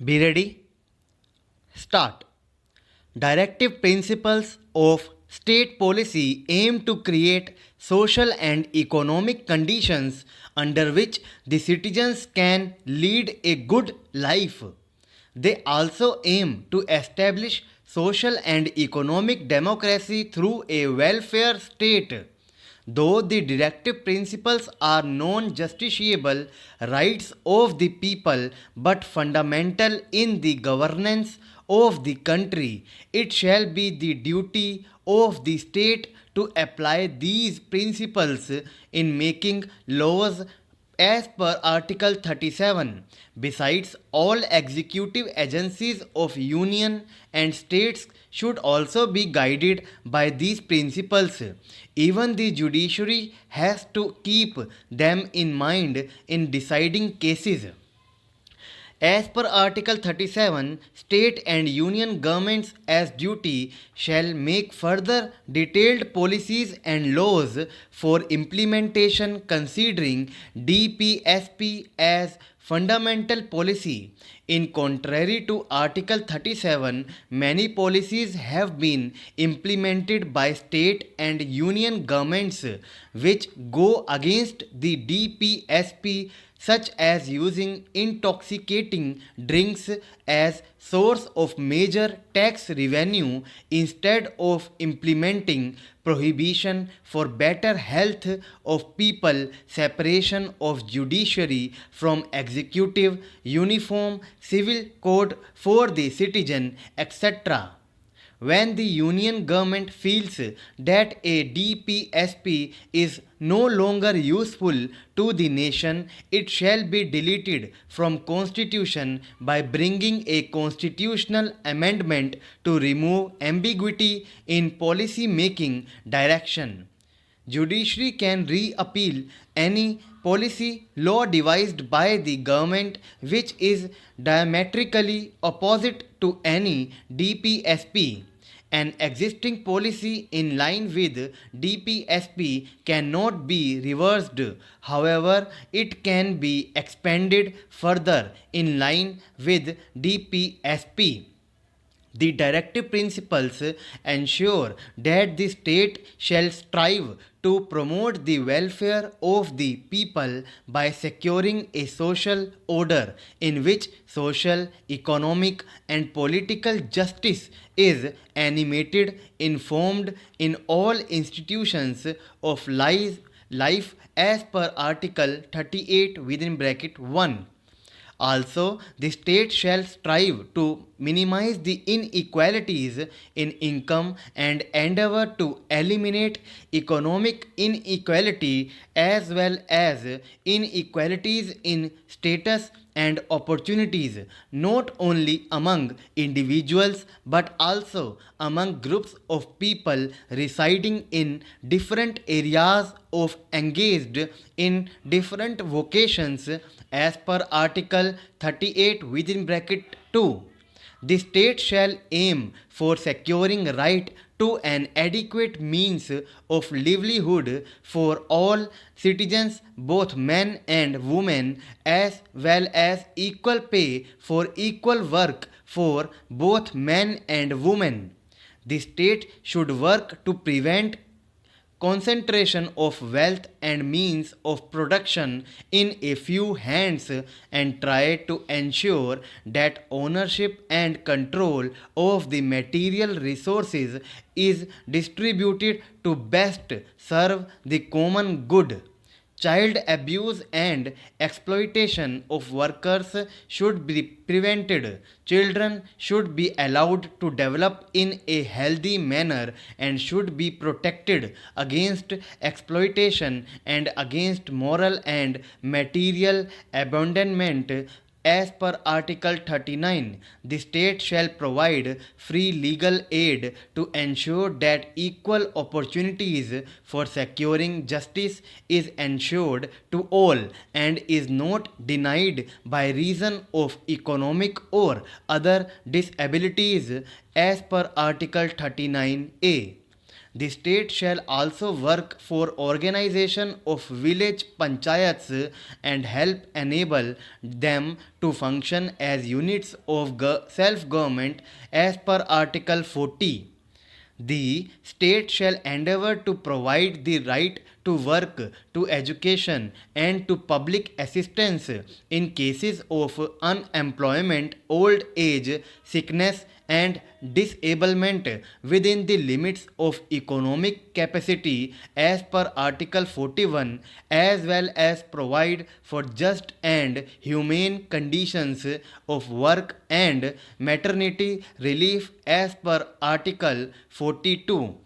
Be ready? Start. Directive principles of state policy aim to create social and economic conditions under which the citizens can lead a good life. They also aim to establish social and economic democracy through a welfare state. Though the directive principles are non justiciable rights of the people but fundamental in the governance of the country, it shall be the duty of the state to apply these principles in making laws as per Article 37. Besides, all executive agencies of union and states should also be guided by these principles. Even the judiciary has to keep them in mind in deciding cases. As per Article 37, state and union governments as duty shall make further detailed policies and laws for implementation considering DPSP as fundamental policy. In contrary to Article 37, many policies have been implemented by state and union governments which go against the DPSP, such as using intoxicating drinks as source of major tax revenue instead of implementing prohibition for better health of people, separation of judiciary from executive, uniform civil code for the citizen, etc. When the union government feels that a DPSP is no longer useful to the nation, it shall be deleted from constitution by bringing a constitutional amendment to remove ambiguity in policy making direction. Judiciary can re-appeal any policy law devised by the government which is diametrically opposite to any DPSP. An existing policy in line with DPSP cannot be reversed. However, it can be expanded further in line with DPSP. The directive principles ensure that the state shall strive to promote the welfare of the people by securing a social order in which social, economic, and political justice is animated, informed in all institutions of life as per Article 38 within bracket 1. Also, the state shall strive to minimize the inequalities in income and endeavor to eliminate economic inequality as well as inequalities in status and opportunities, not only among individuals but also among groups of people residing in different areas of engaged in different vocations as per Article 38 within bracket 2. The state shall aim for securing right to an adequate means of livelihood for all citizens, both men and women, as well as equal pay for equal work for both men and women. The state should work to prevent concentration of wealth and means of production in a few hands and try to ensure that ownership and control of the material resources is distributed to best serve the common good. Child abuse and exploitation of workers should be prevented. Children should be allowed to develop in a healthy manner and should be protected against exploitation and against moral and material abandonment as per Article 39, the state shall provide free legal aid to ensure that equal opportunities for securing justice is ensured to all and is not denied by reason of economic or other disabilities as per Article 39A. The state shall also work for organization of village panchayats and help enable them to function as units of self-government as per Article 40. The state shall endeavour to provide the right to work, to education, and to public assistance in cases of unemployment, old age, sickness, and disablement within the limits of economic capacity as per Article 41, as well as provide for just and humane conditions of work and maternity relief as per Article 42.